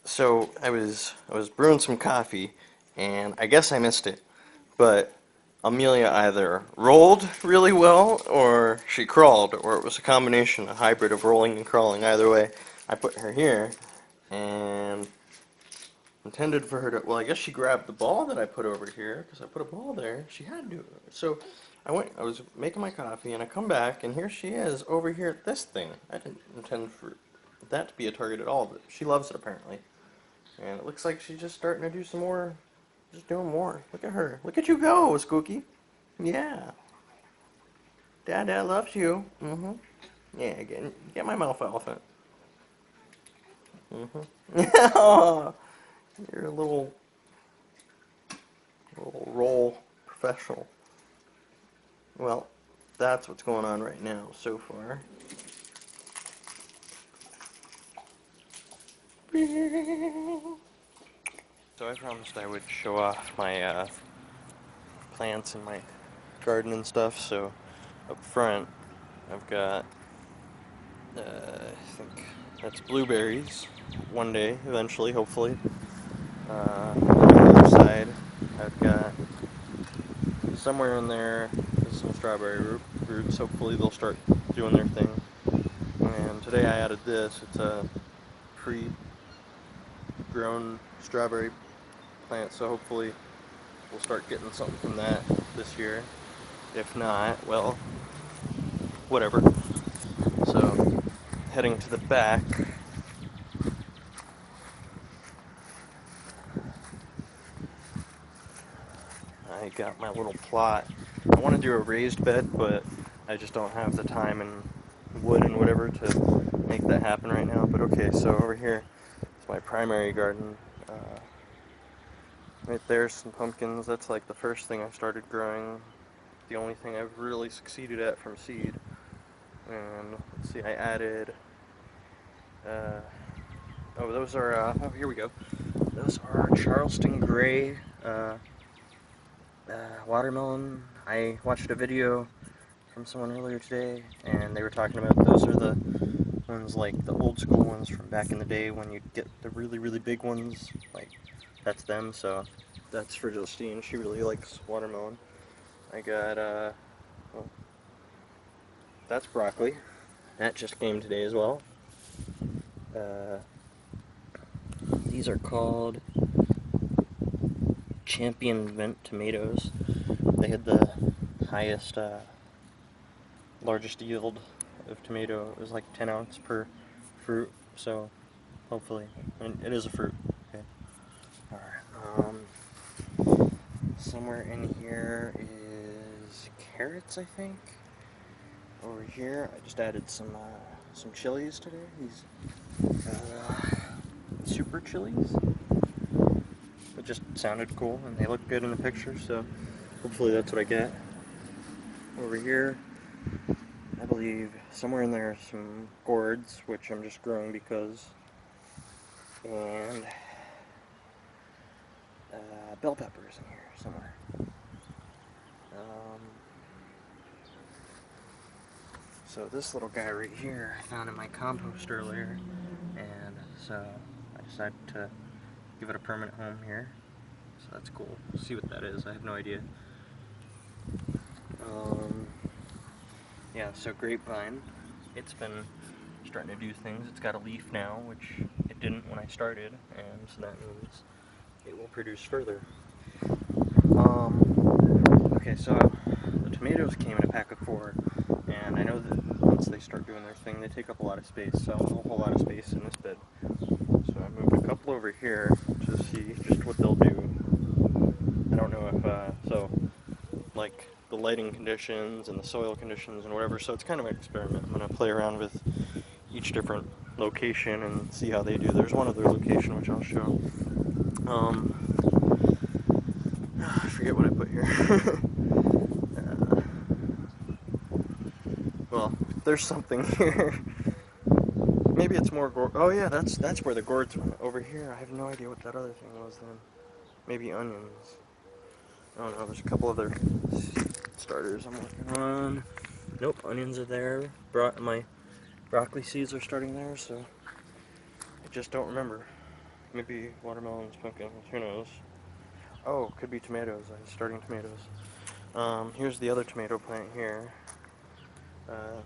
So I was brewing some coffee, and I guess I missed it, but Amelia either rolled really well or she crawled, or it was a combination, a hybrid of rolling and crawling. Either way, I put her here and intended for her to. Well, I guess she grabbed the ball that I put over here because I put a ball there. She had to. So I was making my coffee, and I come back, and here she is over here at this thing. I didn't intend for that to be a target at all, but she loves it apparently. And it looks like she's just starting to do some more, just doing more. Look at her. Look at you go, Skooky. Yeah. Dad loves you. Mm-hmm. Yeah, get my mouth elephant. Mm-hmm. You're a little roll professional. Well, that's what's going on right now so far. So I promised I would show off my plants in my garden and stuff. So up front, I've got I think that's blueberries. One day, eventually, hopefully. On the other side, I've got somewhere in there is some strawberry roots. Hopefully, they'll start doing their thing. And today I added this. It's a pre-grown strawberry plant, so hopefully we'll start getting something from that this year. If not, well, whatever. So, heading to the back. I got my little plot. I want to do a raised bed, but I just don't have the time and wood and whatever to make that happen right now. But okay, so over here is my primary garden. Right there's some pumpkins. That's like the first thing I started growing. The only thing I've really succeeded at from seed. And let's see, I added. Oh, those are. Oh, here we go. Those are Charleston Gray. Watermelon. I watched a video from someone earlier today, and they were talking about those are the ones like the old school ones from back in the day when you'd get the really, really big ones. Like, that's them, so that's for Justine. She really likes watermelon. I got, well, that's broccoli. That just came today as well. These are called Champion Vent tomatoes. They had the highest, largest yield of tomato. It was like 10 ounce per fruit, so hopefully, and it is a fruit. Okay. Alright. Somewhere in here is carrots, I think. Over here, I just added some chilies today. These super chilies. It just sounded cool, and they look good in the picture, so hopefully that's what I get. Over here, I believe somewhere in there are some gourds, which I'm just growing because, and bell peppers in here somewhere. So this little guy right here I found in my compost earlier, and so I decided to give it a permanent home here. So that's cool. We'll see what that is. I have no idea. Yeah, so grapevine. It's been starting to do things. It's got a leaf now, which it didn't when I started, and so that means it will produce further. Okay, so the tomatoes came in a pack of 4, and I know that once they start doing their thing, they take up a lot of space, so a whole lot of space in this bed. So I moved a couple over here to see just what they'll do. I don't know if, so, like, the lighting conditions and the soil conditions and whatever, so it's kind of an experiment. I'm going to play around with each different location and see how they do. There's one other location which I'll show. I forget what I put here. Well, there's something here. Maybe it's more gourd. Oh yeah, that's where the gourds went. Over here, I have no idea what that other thing was then. Maybe onions. I don't know, there's a couple other starters I'm working on. Nope, onions are there. My broccoli seeds are starting there, so I just don't remember. maybe watermelons, pumpkins, who knows. Oh, could be tomatoes. I'm starting tomatoes. Here's the other tomato plant here. Uh,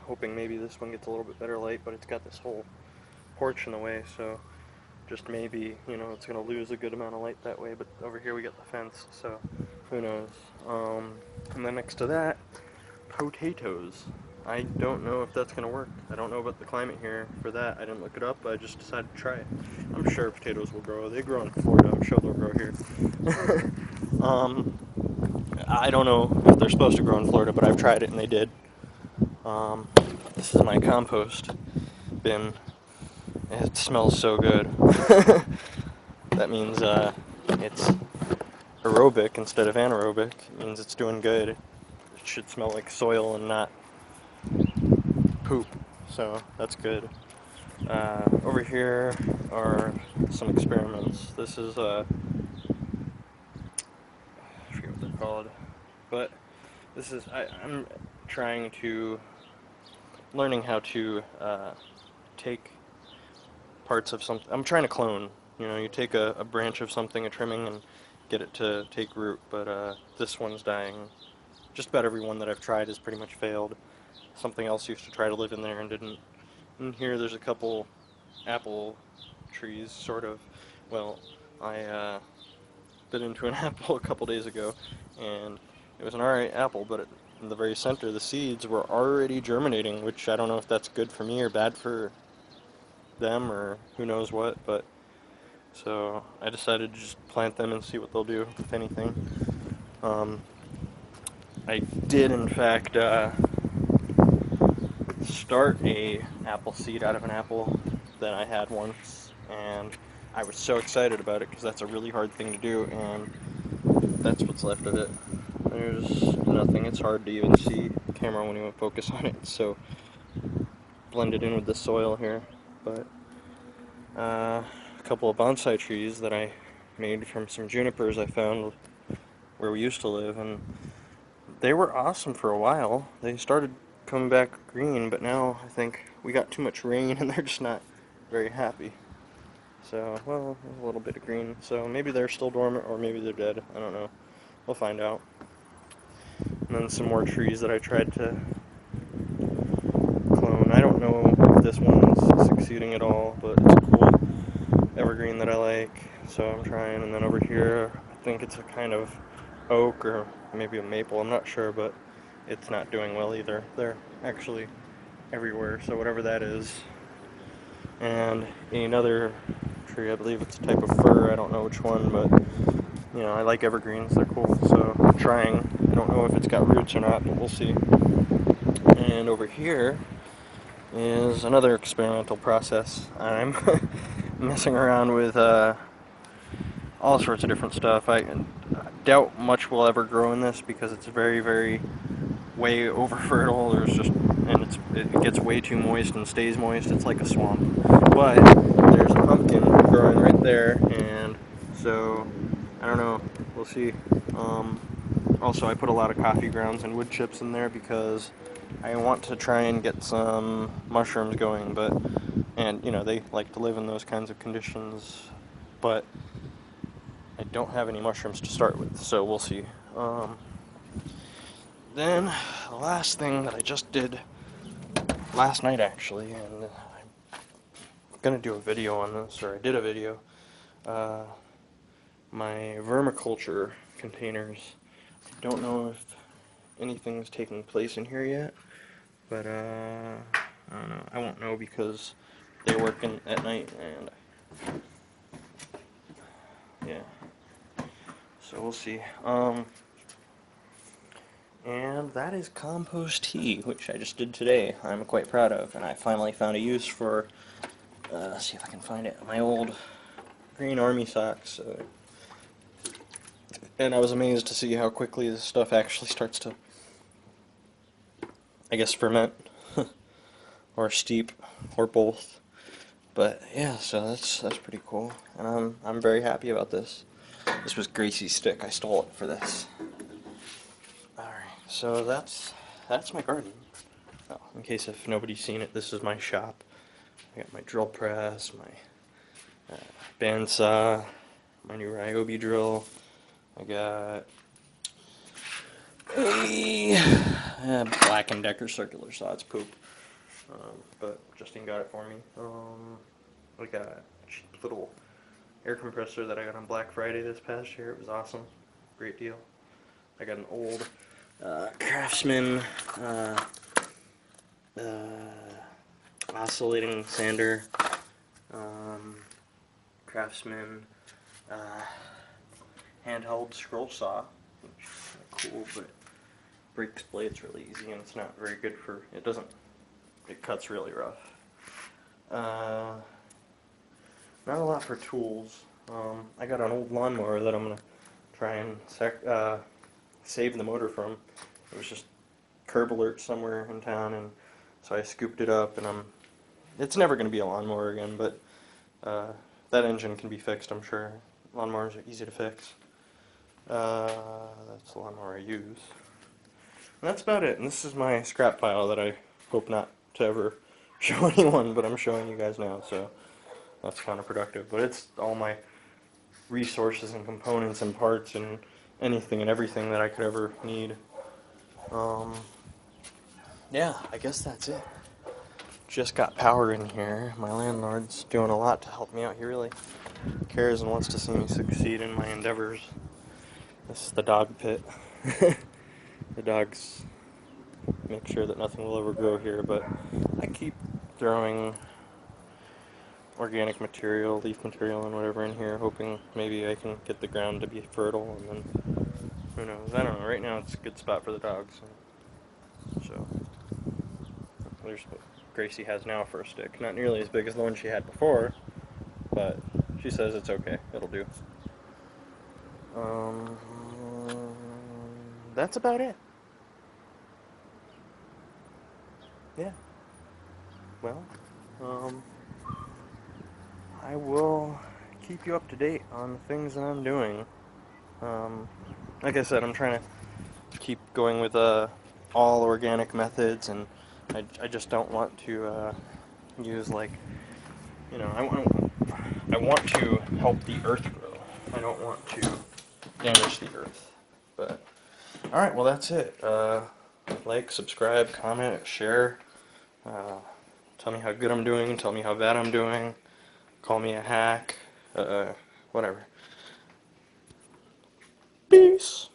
Hoping maybe this one gets a little bit better light, but it's got this whole porch in the way, so just maybe, it's going to lose a good amount of light that way, but over here we got the fence, so who knows. And then next to that, potatoes. I don't know if that's going to work. I don't know about the climate here for that. I didn't look it up, I just decided to try it. I'm sure potatoes will grow. They grow in Florida. I'm sure they'll grow here. I don't know if they're supposed to grow in Florida, but I've tried it and they did. This is my compost bin. It smells so good. That means it's aerobic instead of anaerobic. It means it's doing good. It should smell like soil and not poop, so that's good. Over here are some experiments. This is, I forget what they're called, but this is, I'm trying to, learning how to take parts of something. I'm trying to clone. You take a branch of something, a trimming, and get it to take root, but this one's dying. Just about every one that I've tried has pretty much failed. Something else used to try to live in there and didn't. In here there's a couple apple trees, sort of. Well, I bit into an apple a couple days ago, and it was an alright apple, but in the very center the seeds were already germinating, which I don't know if that's good for me or bad for them or who knows what, but so I decided to just plant them and see what they'll do, if anything. I did in fact start a apple seed out of an apple that I had once, and I was so excited about it because that's a really hard thing to do, and that's what's left of it. There's nothing. It's hard to even see the camera when you want to focus on it. It's so blended in with the soil here, but a couple of bonsai trees that I made from some junipers I found where we used to live, and they were awesome for a while. They started coming back green, but now I think we got too much rain and they're just not very happy. So, well, a little bit of green. So maybe they're still dormant or maybe they're dead. I don't know. We'll find out. And then some more trees that I tried to clone. I don't know if this one's succeeding at all, but it's a cool evergreen that I like. So I'm trying. And then over here, I think it's a kind of oak or maybe a maple. I'm not sure, but it's not doing well either. They're actually everywhere, so whatever that is. And another tree, I believe it's a type of fir, I don't know which one, but I like evergreens, they're cool, so I'm trying. I don't know if it's got roots or not, but we'll see. And over here is another experimental process. I'm messing around with all sorts of different stuff. I doubt much will ever grow in this because it's very, very way over fertile. It gets way too moist and stays moist. It's like a swamp. But there's a pumpkin growing right there, and so I don't know. We'll see. Also, I put a lot of coffee grounds and wood chips in there because I want to try and get some mushrooms going. And they like to live in those kinds of conditions, but I don't have any mushrooms to start with, so we'll see. Then, the last thing that I just did last night, actually, and I'm going to do a video on this, or I did a video, my vermiculture containers. I don't know if anything's taking place in here yet, but I don't know. I won't know because they work at night, and yeah. So we'll see. And that is compost tea, which I just did today. I'm quite proud of, and I finally found a use for, let's see if I can find it, my old green army socks. And I was amazed to see how quickly this stuff actually starts to, I guess, ferment, or steep, or both. But yeah, so that's pretty cool, and I'm very happy about this. This was Gracie's stick. I stole it for this. So that's my garden. Oh, in case if nobody's seen it, this is my shop. I got my drill press, bandsaw, my new Ryobi drill. I got a Black & Decker circular saw. It's poop, but Justine got it for me. I got a cheap little air compressor that I got on Black Friday this past year. It was awesome, great deal. I got an old Craftsman oscillating sander, Craftsman handheld scroll saw, which is kind of cool, but breaks blades really easy, and it's not very good for, it cuts really rough. Not a lot for tools. I got an old lawnmower that I'm going to try and save the motor from. It was just curb alert somewhere in town, and so I scooped it up, and it's never going to be a lawnmower again, but that engine can be fixed, I'm sure. Lawnmowers are easy to fix. That's the lawnmower I use. And that's about it, and this is my scrap pile that I hope not to ever show anyone, but I'm showing you guys now, so that's counterproductive. But it's all my resources and components and parts and anything and everything that I could ever need. Yeah, I guess that's it. Just got power in here. My landlord's doing a lot to help me out. He really cares and wants to see me succeed in my endeavors. This is the dog pit. The dogs make sure that nothing will ever grow here, but I keep throwing organic material, leaf material, and whatever in here, hoping maybe I can get the ground to be fertile, and then who knows? I don't know. Right now it's a good spot for the dogs. So there's what Gracie has now for a stick. Not nearly as big as the one she had before, but she says it's okay. It'll do. That's about it. Yeah. Well, I will keep you up to date on the things that I'm doing. Like I said, I'm trying to keep going with all organic methods, and I just don't want to use, like, you know, I want to help the earth grow. I don't want to damage the earth. But alright, well, that's it. Like, subscribe, comment, share. Tell me how good I'm doing. Tell me how bad I'm doing. Call me a hack. Whatever. Peace.